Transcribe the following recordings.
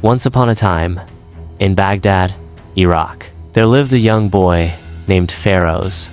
Once upon a time, in Baghdad, Iraq, there lived a young boy named Feroz.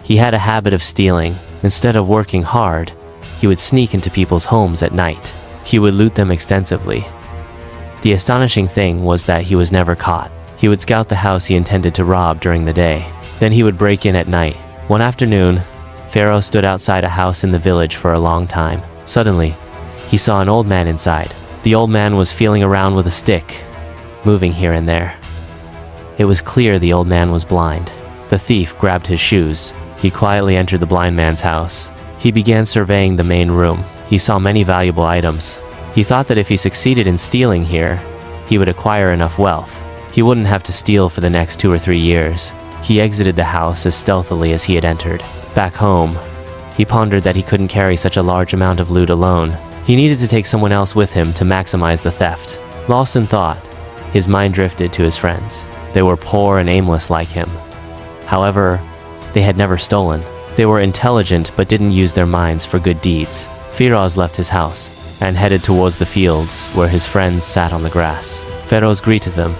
He had a habit of stealing. Instead of working hard, he would sneak into people's homes at night. He would loot them extensively. The astonishing thing was that he was never caught. He would scout the house he intended to rob during the day. Then he would break in at night. One afternoon, Feroz stood outside a house in the village for a long time. Suddenly, he saw an old man inside. The old man was feeling around with a stick, moving here and there. It was clear the old man was blind. The thief grabbed his shoes. He quietly entered the blind man's house. He began surveying the main room. He saw many valuable items. He thought that if he succeeded in stealing here, he would acquire enough wealth. He wouldn't have to steal for the next 2 or 3 years. He exited the house as stealthily as he had entered. Back home, he pondered that he couldn't carry such a large amount of loot alone. He needed to take someone else with him to maximize the theft. Lost in thought, his mind drifted to his friends. They were poor and aimless like him. However, they had never stolen. They were intelligent but didn't use their minds for good deeds. Feroz left his house and headed towards the fields where his friends sat on the grass. Feroz greeted them.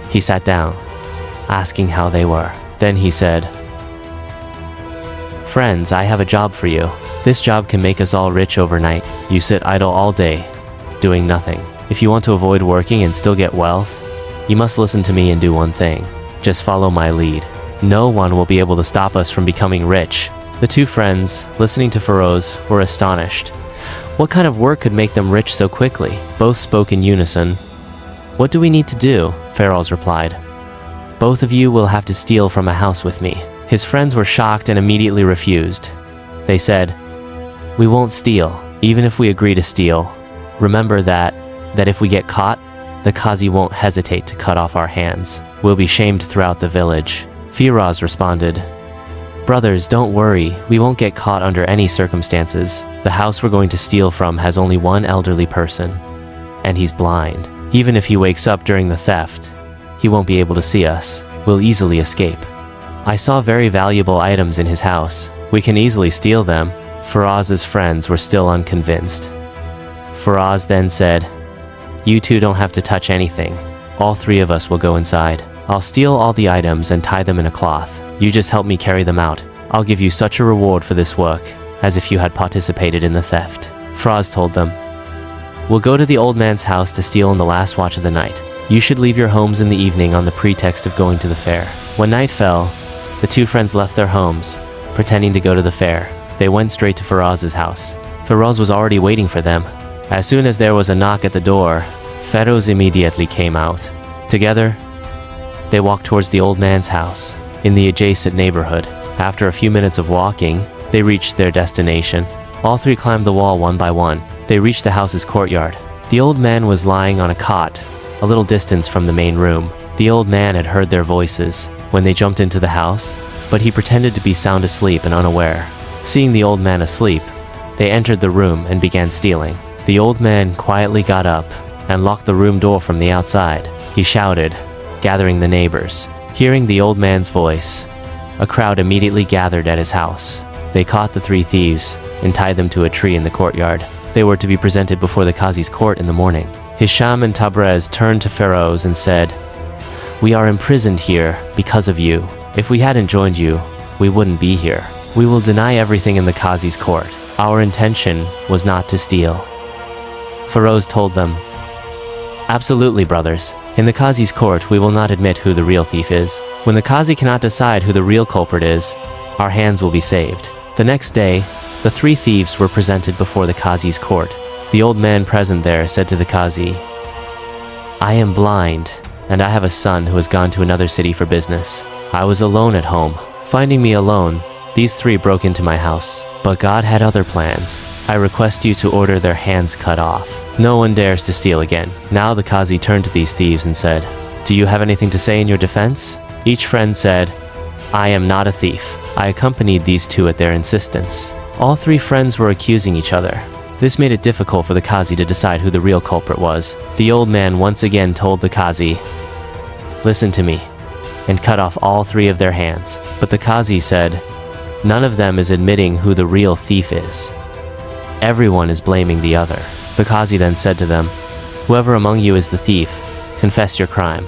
He sat down, asking how they were. Then he said, "Friends, I have a job for you. This job can make us all rich overnight. You sit idle all day, doing nothing. If you want to avoid working and still get wealth, you must listen to me and do one thing. Just follow my lead. No one will be able to stop us from becoming rich." The two friends, listening to Feroz, were astonished. What kind of work could make them rich so quickly? Both spoke in unison. "What do we need to do?" Feroz replied. "Both of you will have to steal from a house with me." His friends were shocked and immediately refused. They said, "We won't steal, even if we agree to steal. Remember that if we get caught, the Qazi won't hesitate to cut off our hands. We'll be shamed throughout the village." Feroz responded, "Brothers, don't worry, we won't get caught under any circumstances. The house we're going to steal from has only one elderly person, and he's blind. Even if he wakes up during the theft, he won't be able to see us. We'll easily escape. I saw very valuable items in his house. We can easily steal them." Feroz's friends were still unconvinced. Feroz then said, "You two don't have to touch anything. All 3 of us will go inside. I'll steal all the items and tie them in a cloth. You just help me carry them out. I'll give you such a reward for this work, as if you had participated in the theft." Feroz told them, "We'll go to the old man's house to steal in the last watch of the night. You should leave your homes in the evening on the pretext of going to the fair." When night fell, the 2 friends left their homes, pretending to go to the fair. They went straight to Feroz's house. Feroz was already waiting for them. As soon as there was a knock at the door, Feroz immediately came out. Together, they walked towards the old man's house in the adjacent neighborhood. After a few minutes of walking, they reached their destination. All 3 climbed the wall one by one. They reached the house's courtyard. The old man was lying on a cot, a little distance from the main room. The old man had heard their voices when they jumped into the house, but he pretended to be sound asleep and unaware. Seeing the old man asleep, they entered the room and began stealing. The old man quietly got up and locked the room door from the outside. He shouted, gathering the neighbors. Hearing the old man's voice, a crowd immediately gathered at his house. They caught the 3 thieves and tied them to a tree in the courtyard. They were to be presented before the Qazi's court in the morning. Hisham and Tabrez turned to Feroz and said, "We are imprisoned here because of you. If we hadn't joined you, we wouldn't be here. We will deny everything in the Qazi's court. Our intention was not to steal." Feroz told them, "Absolutely, brothers. In the Qazi's court, we will not admit who the real thief is. When the Qazi cannot decide who the real culprit is, our hands will be saved." The next day, the 3 thieves were presented before the Qazi's court. The old man present there said to the Qazi, "I am blind, and I have a son who has gone to another city for business. I was alone at home. Finding me alone, these 3 broke into my house. But God had other plans. I request you to order their hands cut off. No one dares to steal again." Now the Qazi turned to these thieves and said, "Do you have anything to say in your defense?" Each friend said, "I am not a thief. I accompanied these 2 at their insistence." All 3 friends were accusing each other. This made it difficult for the Qazi to decide who the real culprit was. The old man once again told the Qazi, "Listen to me," and cut off all 3 of their hands. But the Qazi said, "None of them is admitting who the real thief is. Everyone is blaming the other." The Qazi then said to them, "Whoever among you is the thief, confess your crime.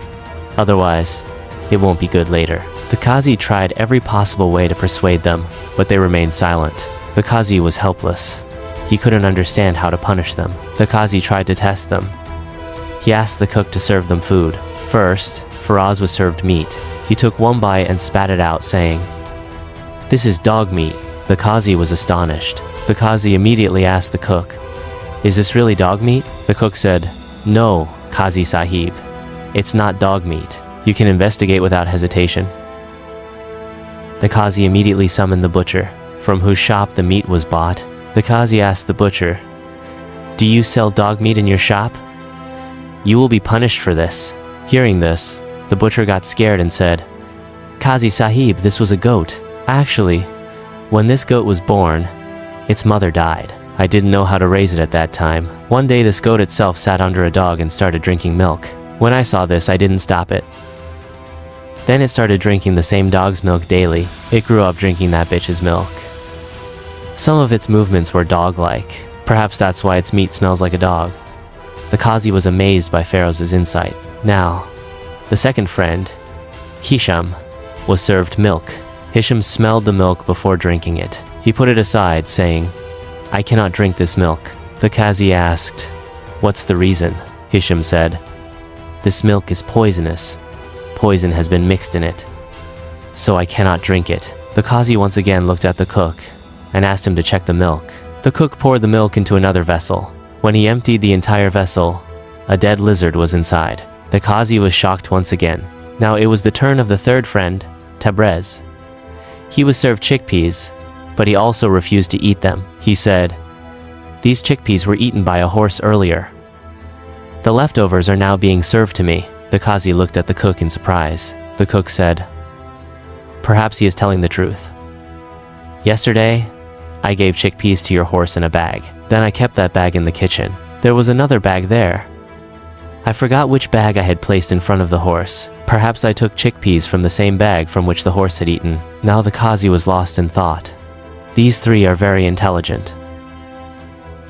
Otherwise, it won't be good later. The Qazi tried every possible way to persuade them, but they remained silent. The Qazi was helpless. He couldn't understand how to punish them. The Qazi tried to test them. He asked the cook to serve them food. First, Faraz was served meat. He took one bite and spat it out, saying, "This is dog meat." The Qazi was astonished. The Qazi immediately asked the cook, "Is this really dog meat?" The cook said, "No, Qazi Sahib. It's not dog meat. You can investigate without hesitation." The Qazi immediately summoned the butcher, from whose shop the meat was bought. The Qazi asked the butcher, "Do you sell dog meat in your shop? You will be punished for this." Hearing this, the butcher got scared and said, "Qazi Sahib, this was a goat. Actually, when this goat was born, its mother died. I didn't know how to raise it at that time. One day this goat itself sat under a dog and started drinking milk. When I saw this, I didn't stop it. Then it started drinking the same dog's milk daily. It grew up drinking that bitch's milk. Some of its movements were dog-like. Perhaps that's why its meat smells like a dog." The Qazi was amazed by Pharaoh's insight. Now, the second friend, Hisham, was served milk. Hisham smelled the milk before drinking it. He put it aside, saying, "I cannot drink this milk." The Qazi asked, "What's the reason?" Hisham said, "This milk is poisonous. Poison has been mixed in it, so I cannot drink it." The Qazi once again looked at the cook and asked him to check the milk. The cook poured the milk into another vessel. When he emptied the entire vessel, a dead lizard was inside. The Qazi was shocked once again. Now it was the turn of the third friend, Tabrez. He was served chickpeas, but he also refused to eat them. He said, "These chickpeas were eaten by a horse earlier. The leftovers are now being served to me." The Qazi looked at the cook in surprise. The cook said, "Perhaps he is telling the truth. Yesterday, I gave chickpeas to your horse in a bag. Then I kept that bag in the kitchen. There was another bag there. I forgot which bag I had placed in front of the horse. Perhaps I took chickpeas from the same bag from which the horse had eaten." Now the Qazi was lost in thought. These three are very intelligent.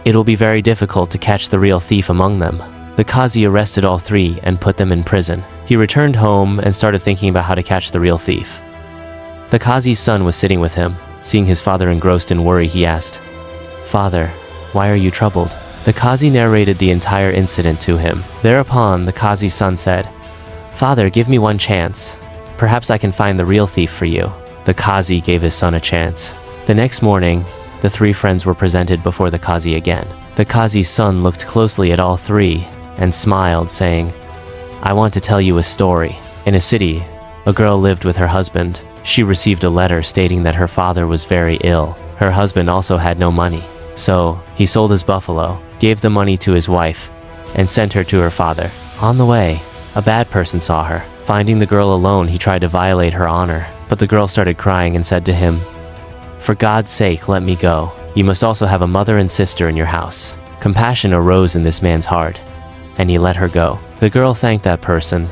It will be very difficult to catch the real thief among them. The Qazi arrested all three and put them in prison. He returned home and started thinking about how to catch the real thief. The Qazi's son was sitting with him. Seeing his father engrossed in worry, he asked, "Father, why are you troubled?" The Qazi narrated the entire incident to him. Thereupon, the Qazi's son said, "Father, give me one chance. Perhaps I can find the real thief for you." The Qazi gave his son a chance. The next morning, the three friends were presented before the Qazi again. The Qazi's son looked closely at all three and smiled, saying, "I want to tell you a story. In a city, a girl lived with her husband. She received a letter stating that her father was very ill. Her husband also had no money. So, he sold his buffalo, gave the money to his wife, and sent her to her father. On the way, a bad person saw her. Finding the girl alone, he tried to violate her honor. But the girl started crying and said to him, "For God's sake, let me go. You must also have a mother and sister in your house." Compassion arose in this man's heart, and he let her go. The girl thanked that person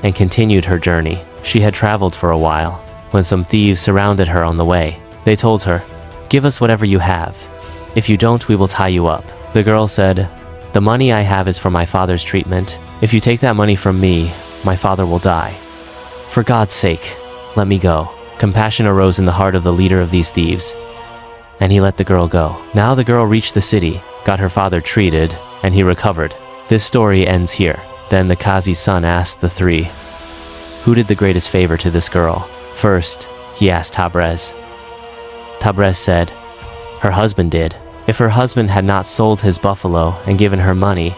and continued her journey. She had traveled for a while when some thieves surrounded her on the way. They told her, "Give us whatever you have. If you don't, we will tie you up." The girl said, "The money I have is for my father's treatment. If you take that money from me, my father will die. For God's sake, let me go." Compassion arose in the heart of the leader of these thieves, and he let the girl go. Now the girl reached the city, got her father treated, and he recovered. This story ends here. Then the Qazi's son asked the three, "Who did the greatest favor to this girl?" First, he asked Tabrez. Tabrez said, "Her husband did. If her husband had not sold his buffalo and given her money,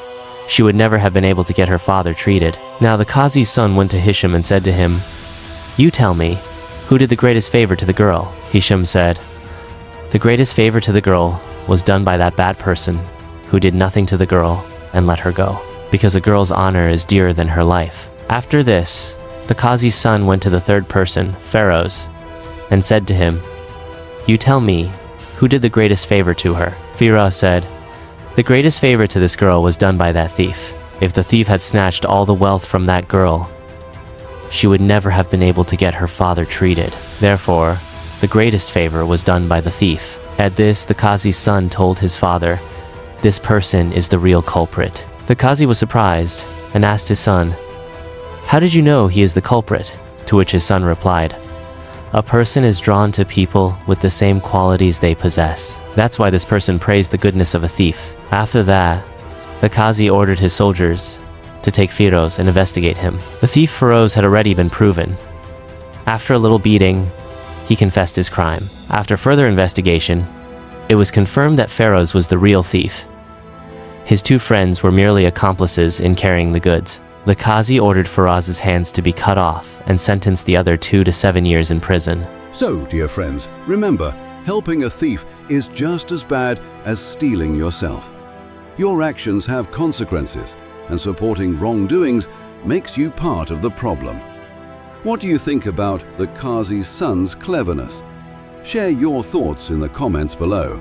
she would never have been able to get her father treated." Now the Qazi's son went to Hisham and said to him, "You tell me, who did the greatest favor to the girl?" Hisham said, "The greatest favor to the girl was done by that bad person who did nothing to the girl and let her go, because a girl's honor is dearer than her life." After this, the Qazi's son went to the third person, Pharaoh's, and said to him, "You tell me, who did the greatest favor to her?" Pharaoh said, "The greatest favor to this girl was done by that thief. If the thief had snatched all the wealth from that girl, she would never have been able to get her father treated. Therefore, the greatest favor was done by the thief." At this, the Qazi's son told his father, "This person is the real culprit." The Qazi was surprised and asked his son, "How did you know he is the culprit?" To which his son replied, "A person is drawn to people with the same qualities they possess. That's why this person praised the goodness of a thief." After that, the Qazi ordered his soldiers to take Firoz and investigate him. The thief Firoz had already been proven. After a little beating, he confessed his crime. After further investigation, it was confirmed that Firoz was the real thief. His two friends were merely accomplices in carrying the goods. The Qazi ordered Firoz's hands to be cut off and sentenced the other 2 to 7 years in prison. So, dear friends, remember, helping a thief is just as bad as stealing yourself. Your actions have consequences, and supporting wrongdoings makes you part of the problem. What do you think about the Qazi's son's cleverness? Share your thoughts in the comments below.